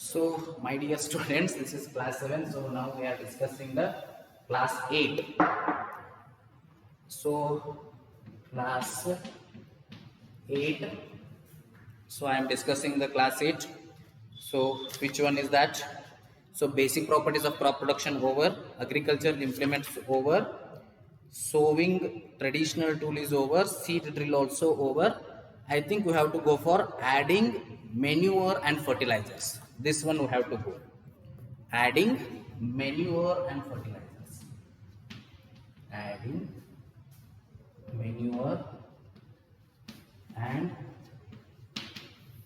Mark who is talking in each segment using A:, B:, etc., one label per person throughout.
A: So, my dear students, this is class 7. So, now we are discussing the class 8. So, class 8. So, I am discussing the class 8. So, which one is that? So, basic properties of crop production over, agricultural implements over, sowing traditional tool is over, seed drill also over. I think we have to go for adding manure and fertilizers. This one we have to go. Adding manure and fertilizers. Adding manure and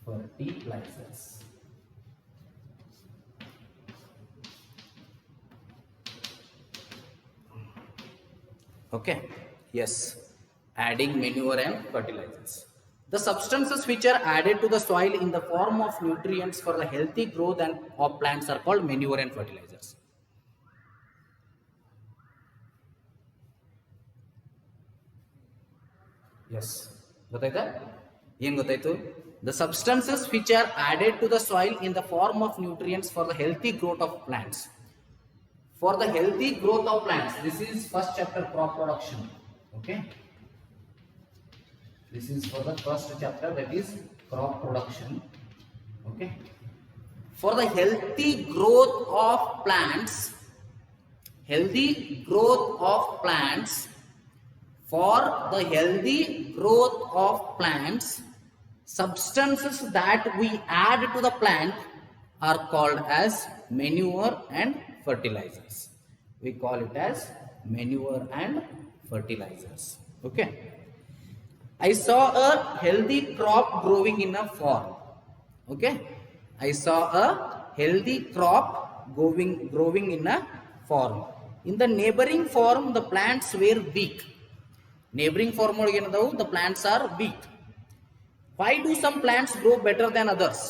A: fertilizers. Okay, yes, adding manure and fertilizers. The substances which are added to the soil in the form of nutrients for the healthy growth and of plants are called manure and fertilizers. Yes, ಗೊತ್ತಾಯ್ತಾ? ಏನು ಗೊತ್ತಾಯ್ತು? The substances which are added to the soil in the form of nutrients for the healthy growth of plants. For the healthy growth of plants, this is first chapter, crop production. Okay, this is for the first chapter, that is crop production. Okay, for the healthy growth of plants, healthy growth of plants, for the healthy growth of plants, substances that we add to the plant are called as manure and fertilizers. We call it as manure and fertilizers. Okay, I saw a healthy crop growing in a farm. Okay, I saw a healthy crop growing in a farm. In the neighboring farm, the plants were weak. Neighboring farm the plants are weak. Why do some plants grow better than others?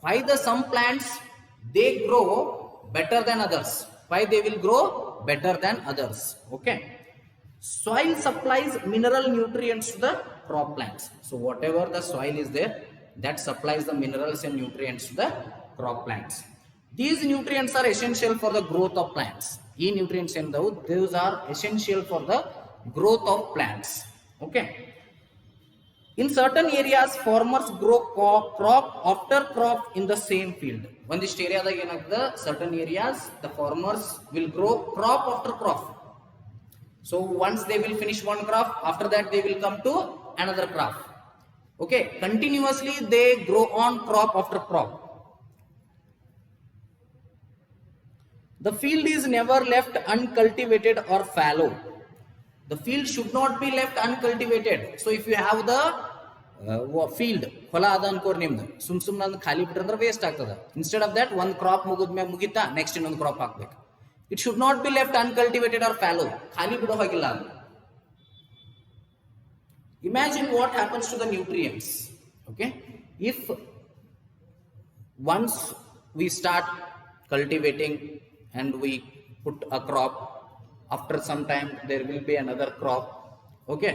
A: Why the some plants they grow better than others? Why they will grow better than others? Okay, soil supplies mineral nutrients to the crop plants. So whatever the soil is there, that supplies the minerals and nutrients to the crop plants. These nutrients are essential for the growth of plants. These nutrients and those are essential for the growth of plants. Okay, in certain areas, farmers grow crop after crop in the same field. ಒಂದಿಷ್ಟು ಏರಿಯಾದಾಗ ಏನಾಗ್ತದೆ, certain areas the farmers will grow crop after crop. So once they will finish one crop, after that they will come to another crop. Okay, continuously they grow on crop after crop. The field is never left uncultivated or fallow. The field should not be left uncultivated. So if you have the field ಹೊಲ ಅದ ಅನ್ಕೋರಿ ನಿಮ್ದು, ಸುಮ್ ನಂದು ಖಾಲಿ ಬಿಟ್ರಂದ್ರೆ waste ಆಗ್ತದೆ. Instead of that ಒಂದು crop ಮುಗಿದ್ಮೇಲೆ ಮುಗಿತಾ ನೆಕ್ಸ್ಟ್ ಇನ್ನೊಂದು ಕ್ರಾಪ್ ಹಾಕ್ಬೇಕು. It should not be left uncultivated or fallow. ಖಾಲಿ ಬಿಡೋ ಹಾಗಿಲ್ಲ ಅದು. Imagine what happens to the nutrients. Okay, if once we start cultivating and we put a crop, after some time there will be another crop. Okay,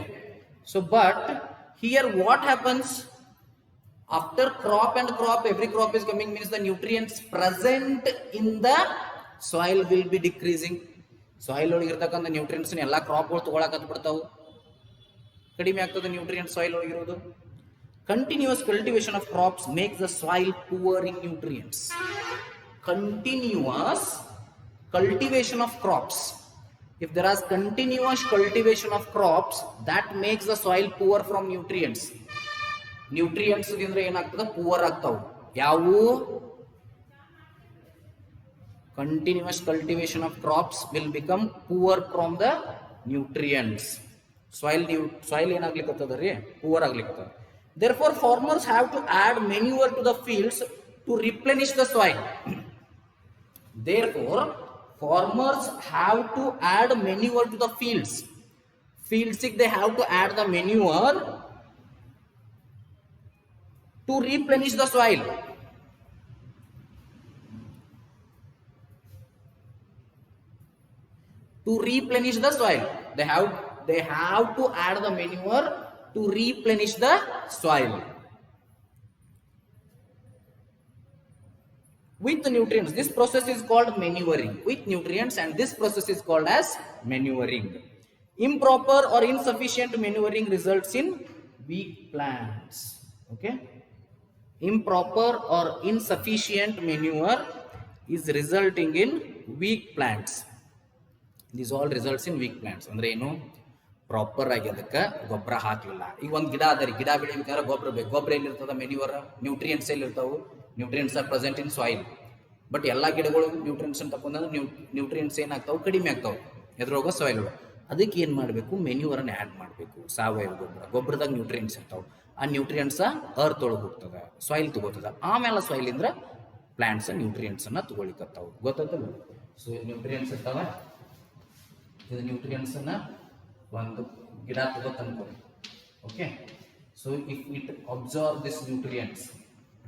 A: so but here what happens, after crop and crop, every crop is coming, means the nutrients present in the soil will be decreasing. Soil ಒಳಗಿರ್ತಕ್ಕಂಥ nutrients ಎಲ್ಲ ಕ್ರಾಪ್ಗಳು ತಗೊಳಕತ್ ಬಿಡ್ತಾವು, ಕಡಿಮೆ ಆಗ್ತದೆ nutrients soil ಒಳಗಿರೋದು. Continuous cultivation of crops makes the soil poorer in nutrients. Continuous cultivation of crops, if there is continuous cultivation of crops, that makes the soil poor from nutrients. Nutrients ದಿಂದ್ರೆ ಏನಾಗ್ತದೆ, poor ಆಗ್ತಾವು. ಯಾವು? Continuous cultivation of crops will become poor from the nutrients. Soil ಏನಾಗ್ಲಿಕ್ಕತ್ತದ ರೀ, poor ಆಗ್ಲಿಕ್ಕತ್ತದ. Therefore farmers have to add manure to the fields to replenish the soil. Therefore farmers have to add manure to the fields. Fields, they have to add the manure to replenish the soil. To replenish the soil, they have to add the manure to replenish the soil. with nutrients. This process is called manuring with nutrients, and this process is called as manuring. Improper or insufficient manuring results in weak plants. Okay, improper or insufficient manure is resulting in weak plants. These all results in weak plants. ಅಂದ್ರೆ ಏನು, proper ಆಗಿ ಅದಕ್ಕೆ ಗೊಬ್ಬರ ಹಾಕಲಿಲ್ಲ. ಈಗ ಒಂದು ಗಿಡ ಅದ ರೀ, ಗಿಡ ಬೆಳಿಬೇಕಾದ್ರೆ ಗೊಬ್ಬರ ಬೇಕು. ಗೊಬ್ಬರ ಎಲ್ಲಿರ್ತದೆ? ಮೆನ್ಯೂರ್, ನ್ಯೂಟ್ರಿಯೆಂಟ್ಸ್ ಎಲ್ಲಿರ್ತಾವೆ? Nutrients are present in soil. But ಎಲ್ಲ ಗಿಡಗಳು ನ್ಯೂಟ್ರಿಯೆಂಟ್ಸ್ ಅಂತ ತಗೊಂಡ್ರೆ ನ್ಯೂಟ್ರಿಯೆಂಟ್ಸ್ ಏನಾಗ್ತಾವೆ? ಕಡಿಮೆ ಆಗ್ತಾವೆ ಎದ್ರೋಗ ಸಾಯಿಲ್ ಒಳಗೆ. ಅದಕ್ಕೆ ಏನು ಮಾಡಬೇಕು? ಮೆನ್ಯೂರನ್ನು ಆ್ಯಡ್ ಮಾಡಬೇಕು. ಸಾವಯವ ಗೊಬ್ಬರದಾಗ ನ್ಯೂಟ್ರಿಯೆಂಟ್ಸ್ ಇರ್ತಾವೆ. ಆ ನ್ಯೂಟ್ರಿಯೆಂಟ್ಸ ಅರ್ತ್ ಒಳಗೆ ಹೋಗ್ತದೆ, ಸಾಯಿಲ್ ತಗೋತದ. ಆಮೇಲೆ ಸಾಯಿಲಿಂದ ಪ್ಲಾಂಟ್ಸ್ ನ್ಯೂಟ್ರಿಯೆಂಟ್ಸನ್ನು ತಗೊಳಿಕತ್ತಾವೆ. ಗೊತ್ತಾಗ್ತದೆ? ಸೊ ನ್ಯೂಟ್ರಿಯೆಂಟ್ಸ್ ಇರ್ತಾವೆ. ಇದು ನ್ಯೂಟ್ರಿಯೆಂಟ್ಸನ್ನು ಒಂದು ಗಿಡ ತಗೋತ ಅನ್ಕೊಳ್ಳಿ. Okay, so if it observe this nutrients,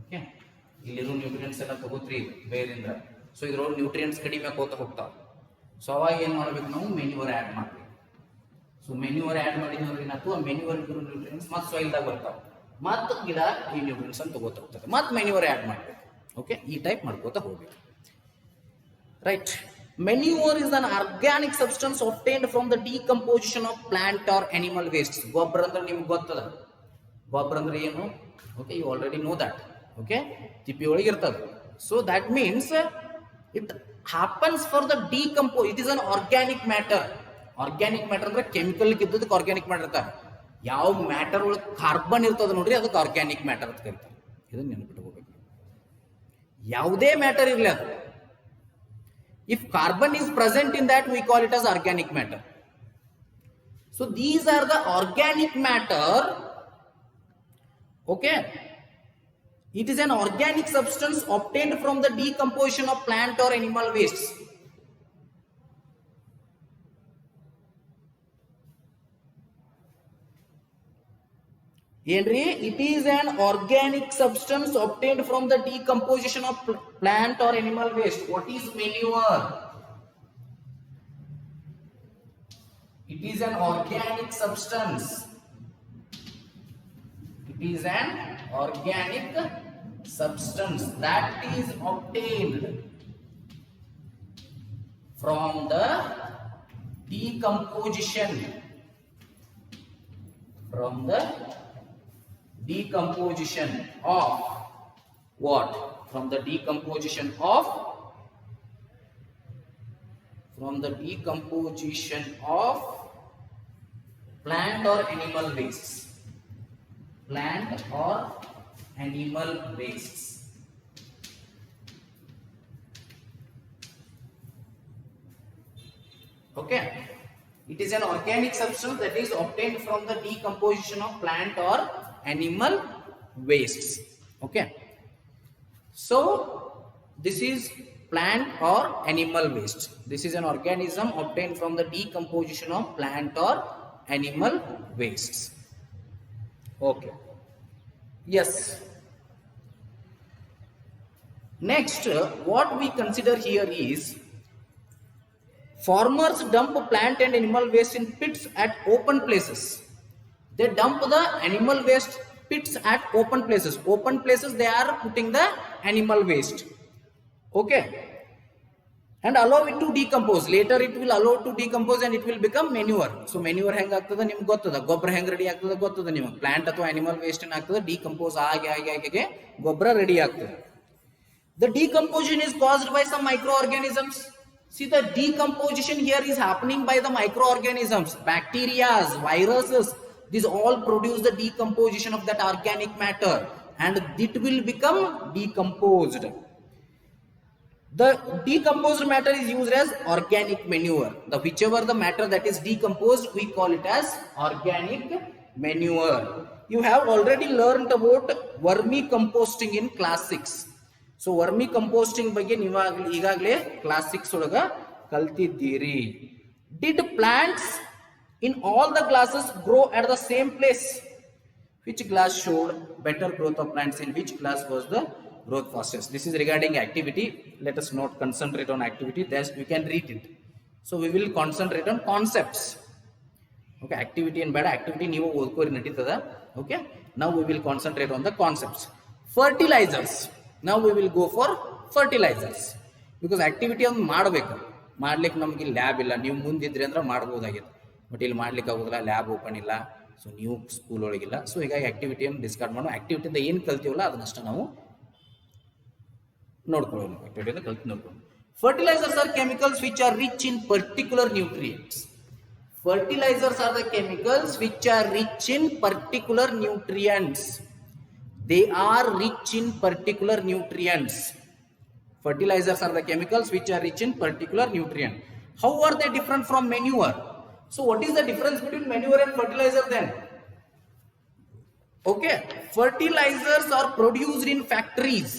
A: okay, ಇಲ್ಲಿರೋ ನ್ಯೂಟ್ರಿಯೆಂಟ್ಸ್ ಎಲ್ಲ ತಗೋತ್ರಿ ಬೇರಿಂದ. ಸೊ ಇದ್ರೊಳಗೆ ನ್ಯೂಟ್ರಿಯೆಂಟ್ಸ್ ಕಡಿಮೆ ಆಕೋತ ಹೋಗ್ತಾವೆ. ಸೊ ಅವಾಗ ಏನು ಮಾಡಬೇಕು? ನಾವು ಮೆನ್ಯೂರ್ ಆ್ಯಡ್ ಮಾಡಬೇಕು. ಸೊ ಮೆನ್ಯೂರ್ ಆ್ಯಡ್ ಮಾಡಿದ್ರೆ ಏನಾಯ್ತು? ಆ ಮೆನ್ಯೂರ್ ಇರೋ ನ್ಯೂಟ್ರಿಯೆಂಟ್ಸ್ ಮತ್ತೆ ಸಾಯಿಲ್ದಾಗ ಬರ್ತಾವೆ. ಮತ್ತು ಗಿಡ ಈ ನ್ಯೂಟ್ರಿಯೆಂಟ್ಸ್ ಅನ್ನು ತಗೋತಾ ಹೋಗ್ತದೆ. ಮತ್ತೆ ಮೆನ್ಯೂರ್ ಆ್ಯಡ್ ಮಾಡಬೇಕು. ಓಕೆ, ಈ ಟೈಪ್ ಮಾಡ್ಕೋತಾ ಹೋಗ್ಬೇಕು. Right. Manure is an organic substance obtained from the decomposition of plant or animal wastes. ಗೊಬ್ಬರ ಅಂದ್ರೆ ನಿಮ್ಗೆ ಗೊತ್ತದ. ಗೊಬ್ಬರ ಅಂದ್ರೆ ಏನು? Okay, you already know that. Okay, ತಿಪ್ಪಿ ಒಳಗೆ ಇರ್ತದೆ. So that means it happens for the decompose. It is an organic matter. Organic matter ಅಂದ್ರೆ ಕೆಮಿಕಲ್ ಇದ್ದದಕ್ಕೆ ಆರ್ಗ್ಯಾನಿಕ್ ಮ್ಯಾಟರ್ ಇರ್ತಾರೆ. ಯಾವ ಮ್ಯಾಟರ್ ಒಳಗೆ ಕಾರ್ಬನ್ ಇರ್ತದೆ ನೋಡ್ರಿ, ಅದಕ್ಕೆ ಆರ್ಗ್ಯಾನಿಕ್ ಮ್ಯಾಟರ್ ಅಂತ ಕರೀತಾರೆ. ಇದನ್ನ ನೆನಪಿಟ್ಕೋಬೇಕು. ಯಾವುದೇ ಮ್ಯಾಟರ್ ಇರಲಿ ಅದು, if carbon is present in that, we call it as organic matter. So these are the organic matter. Okay, it is an organic substance obtained from the decomposition of plant or animal wastes. Henry, it is an organic substance obtained from the decomposition of plant or animal waste. What is manure? It is an organic substance. It is an organic substance that is obtained from the decomposition of what? From the decomposition of plant or animal wastes. Plant or animal wastes. Okay, it is an organic substance that is obtained from the decomposition of plant or animal wastes. Okay, so this is plant or animal waste. This is an organism obtained from the decomposition of plant or animal wastes. Okay, yes. Next, what we consider here is farmers dump plant and animal waste in pits at open places. They dump the animal waste pits at open places. Open places, they are putting the animal waste. Okay, and allow it to decompose. Later it will allow to decompose and it will become manure. So manure hang ಆಗ್ತದ ನಿಮಗೆ ಗೊತ್ತದ. ಗೊಬ್ಬರ ಹೆಂಗ್ ready ಆಗ್ತದ ಗೊತ್ತದ ನಿಮಗೆ. Plant ಅಥವಾ animal waste ಏನಾಗ್ತದೆ? ಡಿಕಂಪೋಸ್ ಆಗಿ ಗೊಬ್ಬರ ರೆಡಿ ಆಗ್ತದೆ. The decomposition is caused by some microorganisms. See, the decomposition here is happening by the microorganisms, bacteria, viruses. These all produce the decomposition of that organic matter, and it will become decomposed. The decomposed matter is used as organic manure. Whichever the matter that is decomposed, we call it as organic manure. You have already learned about vermicomposting in class 6. So vermicomposting ಬಗ್ಗೆ ನೀವು ಈಗಾಗಲೇ class 6 ಒಳಗ ಕಲ್ತಿದ್ದೀರಿ. Did plants in all the classes grow at the same place? Which class showed better growth of plants? In which class was the growth fastest? This is regarding activity. Let us not concentrate on activity. Thus we can read it. So we will concentrate on concepts. Okay, activity and bad activity ನೀವು ಓದ್ಕೋರಿ ನಡೀತದ. Okay, now we will concentrate on the concepts. Fertilizers. Now we will go for fertilisers. Because activity ಒಂದು ಮಾಡಬೇಕು, ಮಾಡ್ಲಿಕ್ಕೆ ನಮ್ಗೆ lab ಇಲ್ಲ. ನೀವು ಮುಂದಿದ್ರಿ ಅಂದ್ರೆ ಮಾಡ್ಬೋದಾಗಿತ್ತು, but ಇಲ್ಲಿ ಮಾಡ್ಲಿಕ್ಕೆ ಆಗೋದಿಲ್ಲ, ಲ್ಯಾಬ್ ಓಪನ್ ಇಲ್ಲ, ಸೊ ನೀವು ಸ್ಕೂಲ್ ಒಳಗಿಲ್ಲ. ಸೊ ಹೀಗಾಗಿ ಆಕ್ಟಿವಿಟಿಯನ್ನು ಡಿಸ್ಕಾರ್ಡ್ ಮಾಡೋ, ಆಕ್ಟಿವಿಟಿಯಿಂದ ಏನು ಕಲ್ತೀವಲ್ಲ ಅದನ್ನಷ್ಟು ನಾವು ನೋಡ್ಕೊಳ್ಳೋಣ. ಆಕ್ಟಿವಿಟಿಯಿಂದ ಕಲ್ತು ನೋಡ್ಕೊಳ್ಳೋಣ. Fertilizers are chemicals which are rich in particular nutrients. Fertilizers are the chemicals which are rich in particular nutrients. They are rich in particular nutrients. Fertilizers are the chemicals which are rich in particular nutrient. How are they different from manure? So what is the difference between manure and fertilizer then? Okay, fertilizers are produced in factories.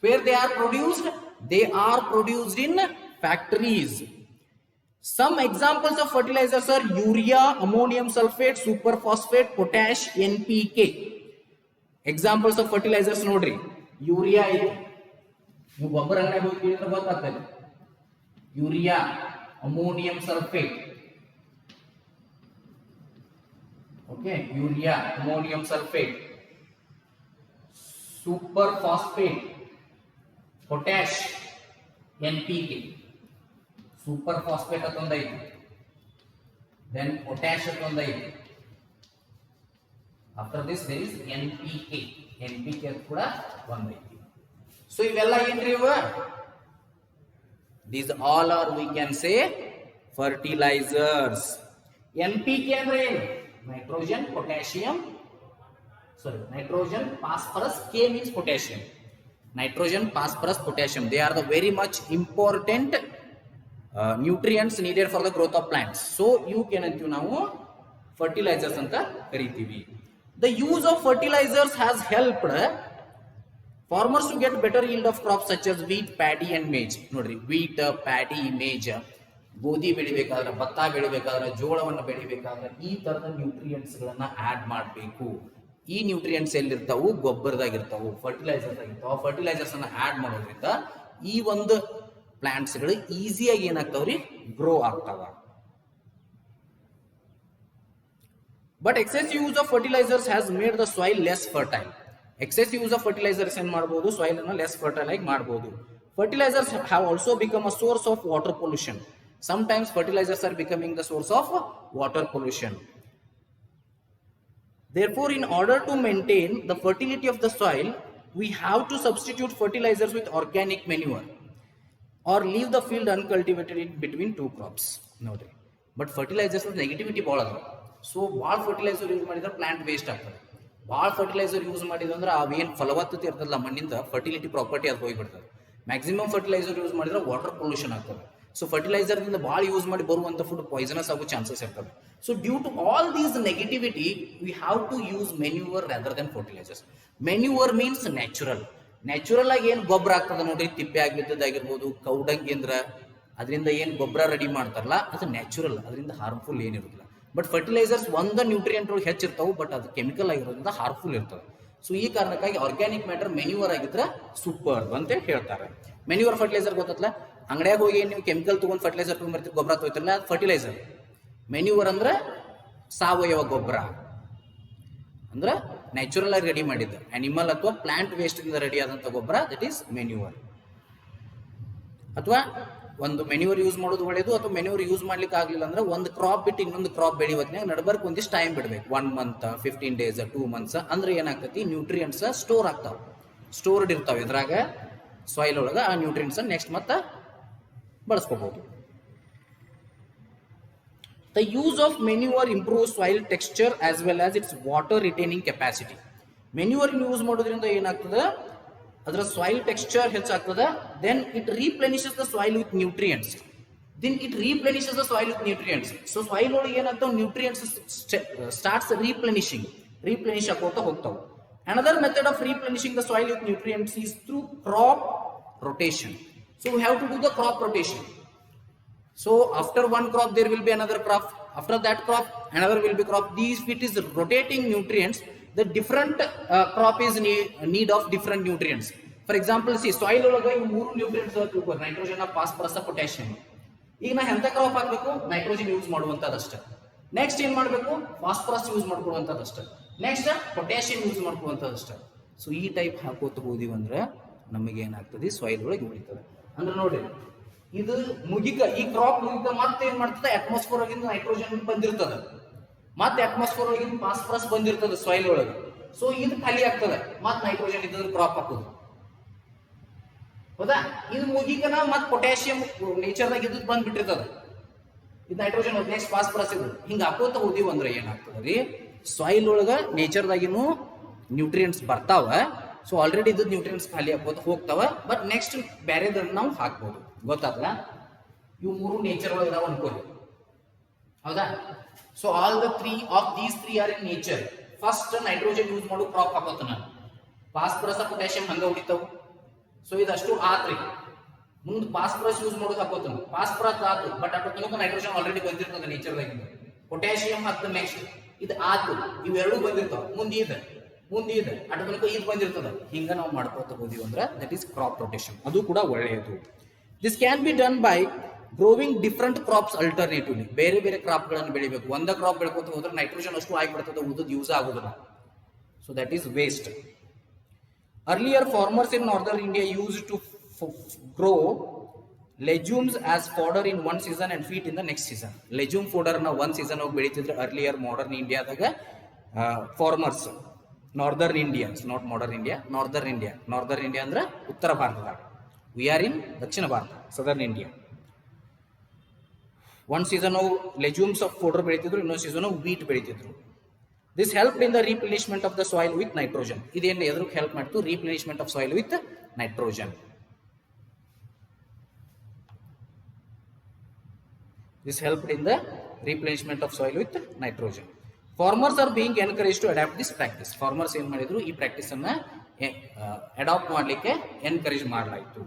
A: Where they are produced? They are produced in factories. Some examples of fertilizers are urea, ammonium sulfate, superphosphate, potash, NPK. Examples of fertilizers nodri. Urea is you ಗೊಬ್ಬರ ಅಂಗಡಿಗೆ ಹೋಗಿ ಕೇಳಿದ್ರೆ ಗೊತ್ತಾಗ್ತದೆ. Urea, ammonium sulfate. Okay, urea, ammonium sulfate, superphosphate, potash, NPK. Super phosphate atondai, then potash atondai. After this there is NPK. NPK kuda ondai. So ivella enri iva? These all are, we can say, fertilizers. NPK andre nitrogen, potassium, nitrogen, phosphorus. K means potassium. Nitrogen, phosphorus, potassium. They are the very much important nutrients needed for the growth of plants. So you can antu ನಾವು fertilizers anta ಕರೀತೀವಿ. The use of fertilizers has helped farmers to get better yield of crops such as wheat, paddy and maize. ನೋಡ್ರಿ, wheat, paddy, maize, ಗೋಧಿ ಬೆಳಿಬೇಕಾದ್ರೆ, ಭತ್ತ ಬೆಳಿಬೇಕಾದ್ರೆ, ಜೋಳವನ್ನು ಬೆಳಿಬೇಕಾದ್ರೆ ಈ ತರದ nutrients ಗಳನ್ನ add ಮಾಡಬೇಕು. ಈ ನ್ಯೂಟ್ರಿಯೆಂಟ್ಸ್ ಎಲ್ಲಿರ್ತಾವು? ಗೊಬ್ಬರದಾಗಿರ್ತಾವು, ಫರ್ಟಿಲೈಸರ್ಸ್ ಆಗಿರ್ತಾವ. ಫರ್ಟಿಲೈಸರ್ಸ್ ಅನ್ನ ಆಡ್ ಮಾಡೋದ್ರಿಂದ ಈ ಒಂದು ಪ್ಲಾಂಟ್ಸ್ ಗಳು ಈಸಿಯಾಗಿ ಏನಾಗ್ತಾವ್ರಿ? ಗ್ರೋ ಆಗ್ತಾವ. But excess use of fertilizers has made the soil less fertile. Excess use of fertilizers ಏನ್ ಮಾಡಬಹುದು? ಸಾಯಿಲ್ ಅನ್ನು ಲೆಸ್ ಫರ್ಟೈಲ್ ಆಗಿ ಮಾಡಬಹುದು. Fertilizers have also become a source of water pollution. Sometimes fertilizers are becoming the source of water pollution. Therefore, in order to maintain the fertility of the soil, we have to substitute fertilizers with organic manure or leave the field uncultivated in between two crops. Nodri, but fertilizers negativity bhal ada. So bhal fertilizer use madidre plant waste agtade. Bhal fertilizer use madidre andre aa ಏನು ಫಲವತ್ತತೆ ಇರ್ತದಲ್ಲ ಮಣ್ಣಿಂದ, fertility property ಅದು ಹೋಗಿ ಬಿಡ್ತದೆ. Maximum fertilizer use ಮಾಡಿದ್ರೆ water pollution ಆಗ್ತದೆ. So fertilizer ದಿಂದ ಭಾಳ ಯೂಸ್ ಮಾಡಿ ಬರುವಂತ ಫುಡ್ ಪಾಯ್ಸನಸ್ ಆಗೋ ಚಾನ್ಸಸ್ ಇರ್ತವೆ. So due to all these negativity we have to use manure rather than fertilizers. Manure means natural. Natural ಆಗಿ ಏನು ಗೊಬ್ಬರ ಆಗ್ತದೆ ನೋಡ್ರಿ, ತಿಪ್ಪೆ ಆಗಿದ್ದದಾಗಿರ್ಬೋದು, ಕೌಡಂಗಿಂದ್ರ ಅದರಿಂದ ಏನು ಗೊಬ್ಬರ ರೆಡಿ ಮಾಡ್ತಾರಲ್ಲ ಅದು ನ್ಯಾಚುರಲ್, ಅದರಿಂದ ಹಾರ್ಮ್ಫುಲ್ ಏನಿರೋದಿಲ್ಲ. ಬಟ್ ಫರ್ಟಿಲೈಸರ್ಸ್ ಒಂದು ನ್ಯೂಟ್ರಿಯೆಂಟ್ ಒಳಗೆ ಹೆಚ್ಚಿರ್ತಾವೆ, ಬಟ್ ಅದು ಕೆಮಿಕಲ್ ಆಗಿರೋದ್ರಿಂದ ಹಾರ್ಮ್ಫುಲ್ ಇರ್ತವೆ. ಸೊ ಈ ಕಾರಣಕ್ಕಾಗಿ ಆರ್ಗ್ಯಾನಿಕ್ ಮ್ಯಾಟರ್ ಮೆನ್ಯೂವರ್ ಆಗಿದ್ರೆ ಸೂಪರ್ ಅಂತ ಹೇಳ್ತಾರೆ. ಮೆನ್ಯೂವರ್ ಫರ್ಟಿಲೈಸರ್ ಗೊತ್ತಲ್ಲ, ಅಂಗಡಿಯಾಗ ಹೋಗಿ ನೀವು ಕೆಮಿಕಲ್ ತಗೊಂಡು ಫರ್ಟಿಲೈಸರ್ ತಗೊಂಡ್ಬರ್ತೀವಿ, ಗೊಬ್ಬರ ತಗೋತಿರಲ್ಲ, ಅದು ಫರ್ಟಿಲೈಸರ್. ಮೆನ್ಯೂವರ್ ಅಂದ್ರೆ ಸಾವಯವ ಗೊಬ್ಬರ, ಅಂದ್ರೆ ನ್ಯಾಚುರಲ್ ಆಗಿ ರೆಡಿ ಮಾಡಿದ್ದು ಅನಿಮಲ್ ಅಥವಾ ಪ್ಲಾಂಟ್ ವೇಸ್ಟ್ ಇಂದ ರೆಡಿ ಆದಂತ ಗೊಬ್ಬರ, ದಟ್ ಈಸ್ ಮೆನ್ಯೂವರ್. ಅಥವಾ ಒಂದು ಮೆನ್ಯೂವರ್ ಯೂಸ್ ಮಾಡೋದು ಒಳ್ಳೇದು, ಅಥವಾ ಮೆನ್ಯೂವರ್ ಯೂಸ್ ಮಾಡ್ಲಿಕ್ಕೆ ಆಗ್ಲಿಲ್ಲ ಅಂದ್ರೆ ಒಂದು ಕ್ರಾಪ್ ಬಿಟ್ಟು ಇನ್ನೊಂದು ಕ್ರಾಪ್ ಬೆಳೆಯೋದ್ನಾಗ ನಡ್ಬರ್ಕ್ ಒಂದಿಷ್ಟು ಟೈಮ್ ಬಿಡ್ಬೇಕು, 1 month, 15 days, 2 months. ಅಂದ್ರೆ ಏನಾಗ್ತತಿ, ನ್ಯೂಟ್ರಿಯೆಂಟ್ಸ್ ಸ್ಟೋರ್ ಆಗ್ತಾವ, ಸ್ಟೋರ್ಡ್ ಇರ್ತಾವ ಇದ್ರಾಗ ಸಾಯಿಲ್ ಒಳಗ. ಆ ನ್ಯೂಟ್ರಿಯೆಂಟ್ಸ್ ನೆಕ್ಸ್ಟ್ ಮತ್ತೆ ಬಳಸ್ಕೋಬಹುದು. The use of manure improves soil texture as well as its water retaining capacity. Manure use ಮಾಡೋದ್ರಿಂದ ಏನಾಗ್ತದೆ, ಅದರ ಸಾಯಿಲ್ ಟೆಕ್ಸ್ಚರ್ ಹೆಚ್ಚಾಗ್ತದೆ. Then it replenishes the soil with nutrients. So soil ಒಳಗೆ ಏನಾಗ್ತಾವ, ನ್ಯೂಟ್ರಿಯೆಂಟ್ಸ್ starts replenish ಆಗೋತಾ ಹೋಗ್ತಾವ. Another method of replenishing the soil with nutrients is through crop rotation. So we have to do the crop rotation. So after one crop there will be another crop, after that crop another will be crop. These it is rotating nutrients. The different crop is need of different nutrients. For example, see soil ಒಳಗೆ ಈ ಮೂರು nutrients ಇರಬೇಕು, nitrogen, phosphorus, potassium. ಈಗ ನಾ ಎಂತ crop ಹಾಕಬೇಕು, nitrogen use ಮಾಡುವಂತದಷ್ಟೇ. Next ಏನ್ ಮಾಡಬೇಕು, ಫಾಸ್ಫರಸ್ ಯೂಸ್ ಮಾಡ್ಕೊಳ್ಳುವಂತದಷ್ಟೇ. ನೆಕ್ಸ್ಟ್ ಪೊಟ್ಯಾಷಿಯಂ ಯೂಸ್ ಮಾಡ್ಕೊಳ್ಳುವಂತದಷ್ಟೇ. ಸೊ ಈ ಟೈಪ್ ಹಾಕೋತ ಹೋದಿವಿ ಅಂದ್ರೆ ನಮಗೆ ಏನಾಗ್ತದೆ ಸಾಯಿಲ್ ಒಳಗೆ ಉಳಿತದೆ. ಅಂದ್ರೆ ನೋಡಿ ಇದು ಮುಗಿಕ ಈ ಕ್ರಾಪ್ ಮುಗಿಕ ಮತ್ತೆ ಏನ್ ಮಾಡ್ತದೆ ಅಟ್ಮಾಸ್ಫಿಯರ್ ಒಳಗಿಂದ ನೈಟ್ರೋಜನ್ ಬಂದಿರ್ತದೆ, ಮತ್ತೆ ಅಟ್ಮಾಸ್ಫಿಯರ್ ಒಳಗಿಂದ ಫಾಸ್ಫರಸ್ ಬಂದಿರ್ತದೆ ಸಾಯಿಲ್ ಒಳಗೆ. ಸೊ ಇದು ಖಾಲಿ ಆಗ್ತದೆ, ಮತ್ತೆ ನೈಟ್ರೋಜನ್ ಇದ್ದರೆ ಕ್ರಾಪ್ ಹಾಕೋದು. ಹೌದಾ? ಇದು ಮುಗಿಕನ ಮತ್ತೆ ಪೊಟ್ಯಾಷಿಯಂ ನೇಚರ್ದಾಗ ಇದ್ದು ಬಂದ್ಬಿಟ್ಟಿರ್ತದೆ, ಇದು ನೈಟ್ರೋಜನ್ ನೆಕ್ಸ್ಟ್ ಫಾಸ್ಫರಸ್ ಇದು ಹಿಂಗ ಹಾಕೋತ ಹೋದಿವಿ ಅಂದ್ರೆ ಏನಾಗ್ತದೆ ರೀ, ಸಾಯಿಲ್ ಒಳಗ ನೇಚರ್ದಾಗಿನೂ ನ್ಯೂಟ್ರಿಯೆಂಟ್ಸ್ ಬರ್ತಾವ. ಸೊ ಆಲ್ರೆಡಿ ಇದ್ದು ನ್ಯೂಟ್ರಿಯೆಂಟ್ಸ್ ಖಾಲಿ ಹಾಕೋತ ಹೋಗ್ತಾವ, ಬಟ್ ನೆಕ್ಸ್ಟ್ ಬೇರೆದನ್ನ ನಾವು ಹಾಕ್ಬೋದು. ಗೊತ್ತಾಗ್ಲ? ಇವು ಮೂರು ನೇಚರ್ ಒಳಗೆ ಇದಾವ ಅನ್ಕೋರಿ. ಹೌದಾ? So all the these three are in nature. First nitrogen use ಮಾಡೋ ಕ್ರಾಪ್ ಹಾಕೋತ ನಾನು, ಫಾಸ್ಫರಸ್ ಪೊಟ್ಯಾಷಿಯಂ ಹಂಗ ಉಳಿತಾವು. ಸೊ ಇದಷ್ಟು ಆತ್ರಿ. ಮುಂದೆ ಫಾಸ್ಫರಸ್ ಯೂಸ್ ಮಾಡೋದು ಹಾಕೋತಾನೆ, ಫಾಸ್ಫರಸ್ ಆತು, ಬಟ್ ಹಾಕೋತನಕ ನೈಟ್ರೋಜನ್ ಆಲ್ರೆಡಿ ಬಂದಿರ್ತದೆ ನೇಚರ್ದಾಗ. ಪೊಟ್ಯಾಷಿಯಂ ಮತ್ತು ನೆಕ್ಸ್ಟ್ ಇದು ಆತು, ಇವೆರಡೂ ಬಂದಿರ್ತಾವ. ಮುಂದೆ ಇದೆ ಅಟೋತನಕ ಇದು ಬಂದಿರ್ತದೆ. ಹಿಂಗ ನಾವು ಮಾಡ್ಕೋತ ಹೋದಿವಿ ಅಂದ್ರೆ ದಟ್ ಈಸ್ ಕ್ರಾಪ್ ರೊಟೇಷನ್. ಅದು ಕೂಡ ಒಳ್ಳೆಯದು. This can be done by growing different crops alternatively. ಬೇರೆ ಬೇರೆ ಕ್ರಾಪ್ಗಳನ್ನು ಬೆಳಿಬೇಕು. ಒಂದ ಕ್ರಾಪ್ ಬೆಳ್ಕೋತ ಹೋದ್ರೆ ನೈಟ್ರೋಜನ್ ಅಷ್ಟು ಆಗಿಬಿಡ್ತದೆ, ಉಳಿದು ಯೂಸ್ ಆಗೋದಿಲ್ಲ. So that is waste. Earlier farmers in northern India use to grow legumes as fodder in one season and feed in the next season. Legume fodder na one season ಹೋಗಿ ಬೆಳಿತಿದ್ರು earlier modern Indiaದಾಗ farmers. Northern India, not modern India, northern India ಅಂದ್ರೆ ಉತ್ತರ ಭಾರತದಾಗ. We are in Dakshina Bharat, southern India. one season of legumes of fodder ಬೆಳಿತಿದ್ರು, ಇನ್ನೊಂದು season of wheat ಬೆಳಿತಿದ್ರು. This helped in the replenishment of the soil with nitrogen. ಇದೇನು ಎದಕ್ಕೆ help ಮಾಡ್ತು? replenishment of soil with nitrogen. This helped in the replenishment of soil with nitrogen. Farmers are being encouraged to adapt this practice. Farmers ಏನು ಮಾಡಿದ್ರು, ಈ practice ಅನ್ನ adapt ಮಾಡಲಿಕ್ಕೆ encourage ಮಾಡಲಾಯಿತು.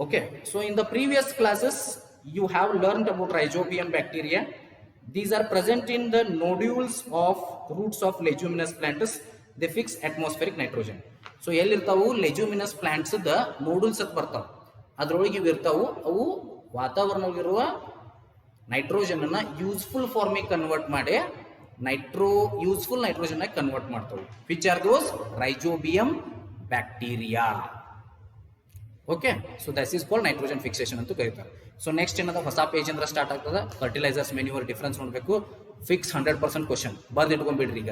A: Okay, so in the previous classes you have learned about rhizobium bacteria. These are present in the nodules of roots of leguminous plants. They fix atmospheric nitrogen. So ಎಲ್ಲಿರ್ತಾವು leguminous plants the nodules ಅಂತ ಬರ್ತಾವ, ಅದರೊಳಗೆ ಇವು ಇರ್ತಾವು. ಅವು ವಾತಾವರಣದಲ್ಲಿರುವ nitrogen ಅನ್ನ useful ಫಾರ್ಮಿಗೆ ಕನ್ವರ್ಟ್ ಮಾಡಿ ಯೂಸ್ಫುಲ್ ನೈಟ್ರೋಜನ್ ಆಗಿ ಕನ್ವರ್ಟ್ ಮಾಡ್ತಾವೆ. Which are those? Rhizobium bacteria. Okay, so that is called nitrogen fixation ಅಂತ ಕರೀತಾರೆ. ಸೊ ನೆಕ್ಸ್ಟ್ ಏನದ ಹೊಸ ಪೇಜ್ ಅಂದ್ರೆ ಸ್ಟಾರ್ಟ್ ಆಗ್ತದೆ. ಫರ್ಟಿಲೈಸರ್ಸ್ ಮೆನ್ಯೂವರ್ ಡಿಫ್ರೆನ್ಸ್ ನೋಡಬೇಕು. ಫಿಕ್ಸ್ 100% ಕ್ವಶನ್ ಬರ್ದು ಇಟ್ಕೊಂಡ್ಬಿಡ್ರಿ. ಈಗ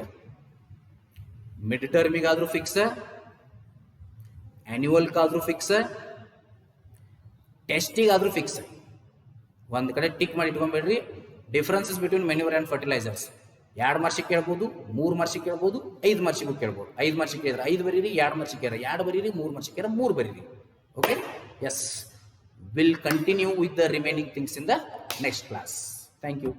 A: ಮಿಡ್ ಟರ್ಮಿಗಾದ್ರೂ ಫಿಕ್ಸ್, ಆನ್ಯುವಲ್ಗಾದ್ರೂ ಫಿಕ್ಸ್, ಟೆಸ್ಟಿಗಾದ್ರೂ ಫಿಕ್ಸ್. ಒಂದು ಕಡೆ ಟಿಕ್ ಮಾಡಿ ಇಟ್ಕೊಂಡ್ಬೇಡ್ರಿ. Differences between manure and fertilisers 2 ಮಾರ್ಕ್ಸಿಗೆ ಕೇಳ್ಬೋದು, 3 ಮಾರ್ಕ್ಸಿಗೆ ಕೇಳ್ಬೋದು, 5 ಮಾರ್ಕ್ಸಿಗೂ ಕೇಳ್ಬೋದು. 5 ಮಾರ್ಕ್ಸಿಗೆ ಕೇಳಿದ್ರೆ 5 ಬರೀರಿ, 2 ಮಾರ್ಕ್ಸಿಗೆ ಕೇಳಿದ್ರೆ 2 ಬರೀರಿ, 3 ಮಾರ್ಕ್ಸಿಗೆ ಕೇಳಿದ್ರೆ 3 ಬರೀರಿ. Okay, yes, will continue with the remaining things in the next class. Thank you.